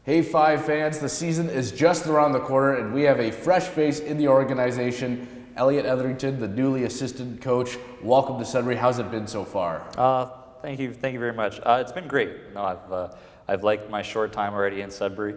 Hey Five fans, the season is just around the corner and we have a fresh face in the organization. Elliott Etherington, the newly assistant coach. Welcome to Sudbury. How's it been so far? Thank you very much. It's been great. I've liked my short time already in Sudbury,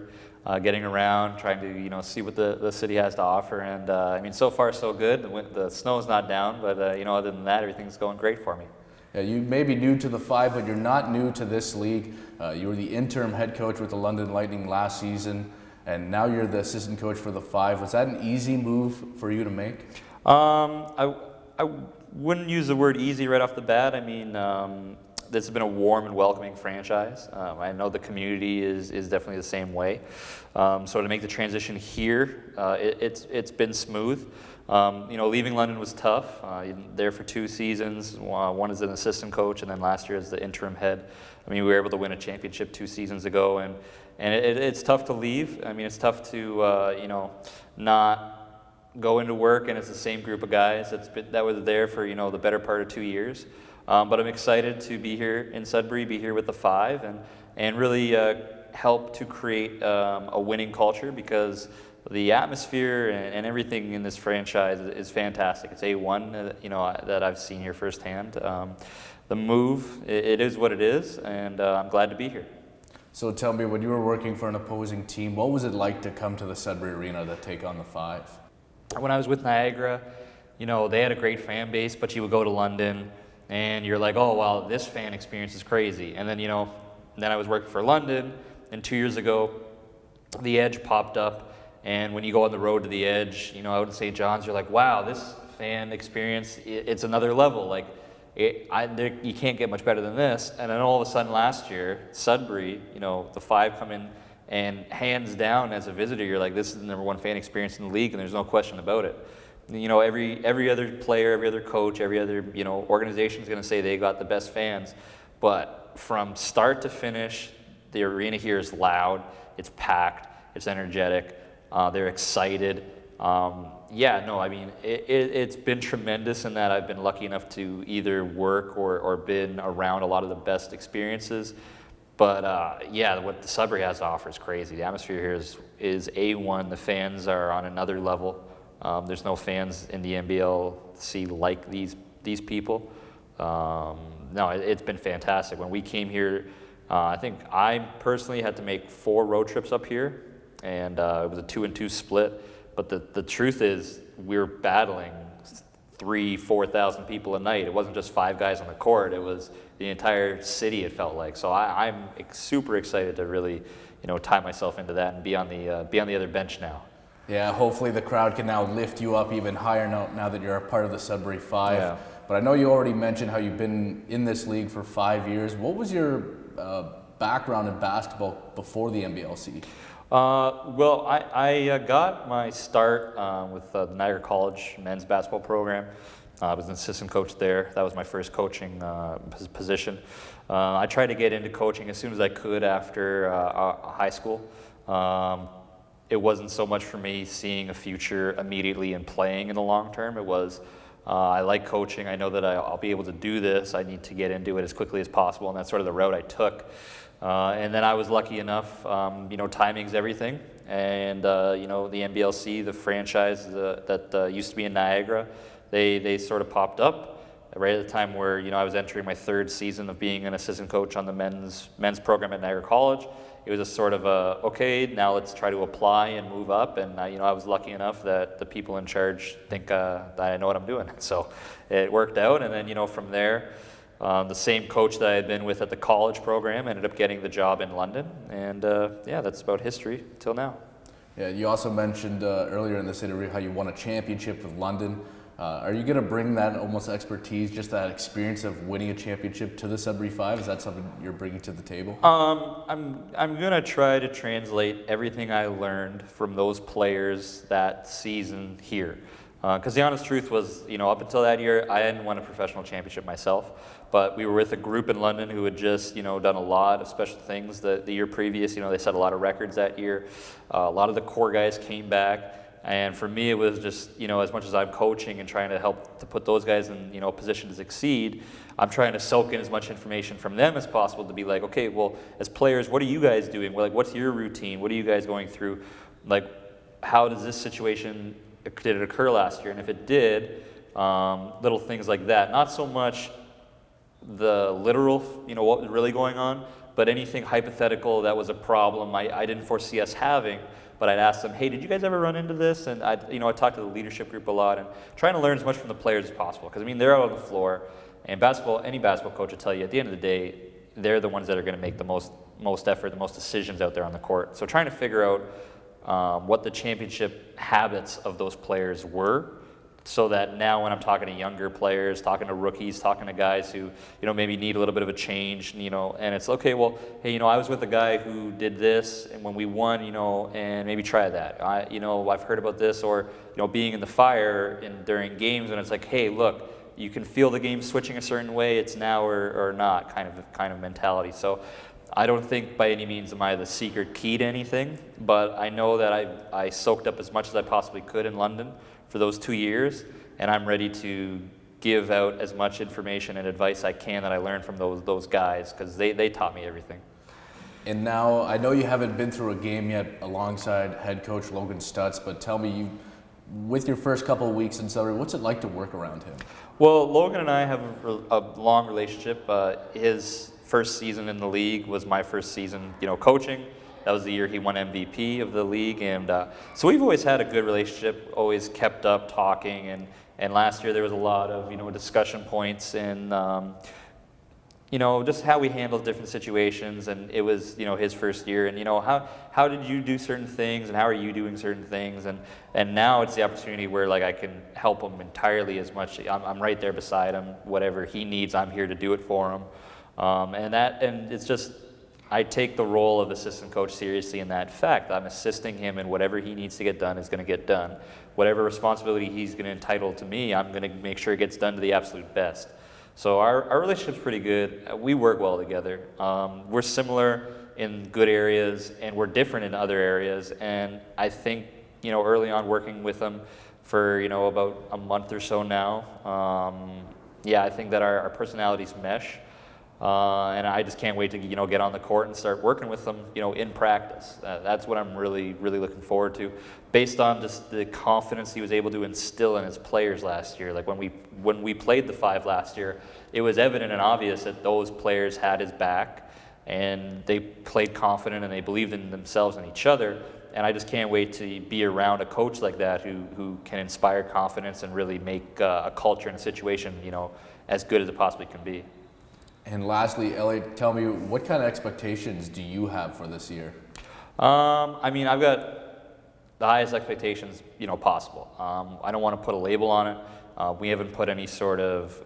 getting around, trying to see what the city has to offer, and so far so good. The snow's not down, but other than that, everything's going great for me. Yeah, you may be new to the Five, but you're not new to this league. You were the interim head coach with the London Lightning last season, and now you're the assistant coach for the Five. Was that an easy move for you to make? I wouldn't use the word easy right off the bat. This has been a warm and welcoming franchise. I know the community is definitely the same way. So to make the transition here, it's been smooth. Leaving London was tough. There for 2 seasons, one as an assistant coach, and then last year as the interim head. We were able to win a championship 2 seasons ago, and it's tough to leave. It's tough to not go into work and it's the same group of guys that was there for the better part of 2 years. But I'm excited to be here in Sudbury, be here with the Five, and really help to create a winning culture, because the atmosphere and everything in this franchise is fantastic. It's A1, that I've seen here firsthand. The move, it is what it is, and I'm glad to be here. So tell me, when you were working for an opposing team, what was it like to come to the Sudbury Arena to take on the Five? When I was with Niagara, they had a great fan base, but you would go to London and you're like, oh, wow, this fan experience is crazy. And then, then I was working for London, and 2 years ago, the Edge popped up. And when you go on the road to the Edge, out in St. John's, you're like, wow, this fan experience, it's another level. You can't get much better than this. And then all of a sudden last year, Sudbury, the Five come in, and hands down as a visitor, you're like, this is the #1 fan experience in the league, and there's no question about it. Every other player, every other coach, every other organization is going to say they got the best fans, but from start to finish, the arena here is loud, it's packed, it's energetic, they're excited. It's been tremendous in that I've been lucky enough to either work or been around a lot of the best experiences. But what the Sudbury has to offer is crazy. The atmosphere here is A1. The fans are on another level. There's no fans in the NBLC like these people. It's been fantastic. When we came here, I think I personally had to make 4 road trips up here, and it was a 2-2 split. But the truth is, we were battling 3,000-4,000 people a night. It wasn't just 5 guys on the court. It was the entire city, it felt like. So I'm super excited to really, tie myself into that and be on the other bench now. Yeah, hopefully the crowd can now lift you up even higher now that you're a part of the Sudbury Five. Yeah. But I know you already mentioned how you've been in this league for 5 years. What was your background in basketball before the NBLC? I got my start with the Niagara College men's basketball program. I was an assistant coach there. That was my first coaching position. I tried to get into coaching as soon as I could after high school. It wasn't so much for me seeing a future immediately in playing in the long term. It was, I like coaching. I know that I'll be able to do this. I need to get into it as quickly as possible, and that's sort of the route I took. And then I was lucky enough, timing's everything. And, the NBLC, the franchise that used to be in Niagara, they sort of popped up right at the time where, I was entering my 3rd season of being an assistant coach on the men's program at Niagara College. It was a sort of okay, now let's try to apply and move up. And, I was lucky enough that the people in charge think that I know what I'm doing. So it worked out. And then, from there, the same coach that I had been with at the college program ended up getting the job in London. And, that's about history till now. Yeah, you also mentioned earlier in this interview how you won a championship with London. Are you going to bring that almost expertise, just that experience of winning a championship to the Sudbury Five? Is that something you're bringing to the table? I'm going to try to translate everything I learned from those players that season here. Because the honest truth was, up until that year, I hadn't won a professional championship myself. But we were with a group in London who had just, done a lot of special things the year previous. They set a lot of records that year. A lot of the core guys came back. And for me, it was just, as much as I'm coaching and trying to help to put those guys in, a position to succeed, I'm trying to soak in as much information from them as possible to be like, okay, well, as players, what are you guys doing? Well, like, what's your routine? What are you guys going through? Like, how does this situation, did it occur last year? And if it did, little things like that. Not so much the literal, what was really going on, but anything hypothetical that was a problem I didn't foresee us having. But I'd ask them, hey, did you guys ever run into this? And I talked to the leadership group a lot and trying to learn as much from the players as possible. Because, they're out on the floor. And any basketball coach will tell you, at the end of the day, they're the ones that are going to make the most effort, the most decisions out there on the court. So trying to figure out what the championship habits of those players were, so that now when I'm talking to younger players, talking to rookies, talking to guys who, maybe need a little bit of a change, and it's okay, well, hey, I was with a guy who did this, and when we won, and maybe try that. I've heard about this, or, being in the fire during games, and it's like, hey, look, you can feel the game switching a certain way, it's now or not kind of mentality. So I don't think by any means am I the secret key to anything, but I know that I soaked up as much as I possibly could in London for those 2 years, and I'm ready to give out as much information and advice I can that I learned from those guys, because they taught me everything. And now, I know you haven't been through a game yet alongside head coach Logan Stutz, but tell me, with your first couple of weeks in Sudbury, what's it like to work around him? Well, Logan and I have a long relationship. His first season in the league was my first season, coaching. That was the year he won MVP of the league, and so we've always had a good relationship, always kept up talking, and last year there was a lot of discussion points and just how we handled different situations, and it was his first year, and how did you do certain things, and how are you doing certain things, and now it's the opportunity where like I can help him entirely as much. I'm right there beside him, whatever he needs, I'm here to do it for him, and it's just. I take the role of assistant coach seriously in that fact. I'm assisting him, and whatever he needs to get done is going to get done. Whatever responsibility he's going to entitle to me, I'm going to make sure it gets done to the absolute best. So our relationship's pretty good. We work well together. We're similar in good areas, and we're different in other areas. And I think, early on working with him for, about a month or so now, I think that our personalities mesh. And I just can't wait to get on the court and start working with them in practice. That's what I'm really looking forward to, based on just the confidence he was able to instill in his players last year. Like when we played the 5 last year, it was evident and obvious that those players had his back, and they played confident and they believed in themselves and each other. And I just can't wait to be around a coach like that who can inspire confidence and really make a culture and a situation as good as it possibly can be. And lastly, Elliott, tell me, what kind of expectations do you have for this year? I've got the highest expectations, possible. I don't want to put a label on it. We haven't put any sort of,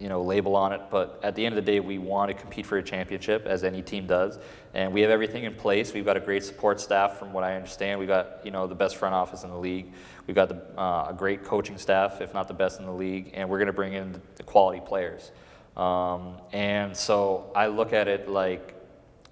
label on it, but at the end of the day, we want to compete for a championship, as any team does, and we have everything in place. We've got a great support staff, from what I understand. We've got, the best front office in the league. We've got a great coaching staff, if not the best in the league, and we're going to bring in the quality players. And so I look at it like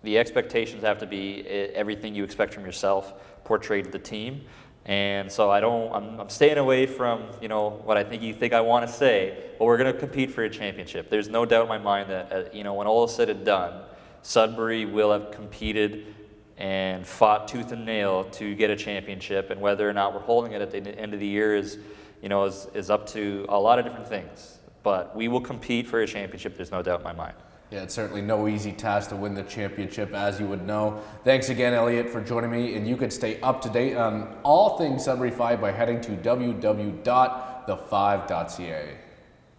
the expectations have to be everything you expect from yourself portrayed to the team. And so I'm staying away from, what I think you think I want to say, but we're going to compete for a championship. There's no doubt in my mind that, when all is said and done, Sudbury will have competed and fought tooth and nail to get a championship, and whether or not we're holding it at the end of the year is up to a lot of different things. But we will compete for a championship, there's no doubt in my mind. Yeah, it's certainly no easy task to win the championship, as you would know. Thanks again, Elliott, for joining me, and you can stay up to date on all things Sudbury 5 by heading to www.the5.ca.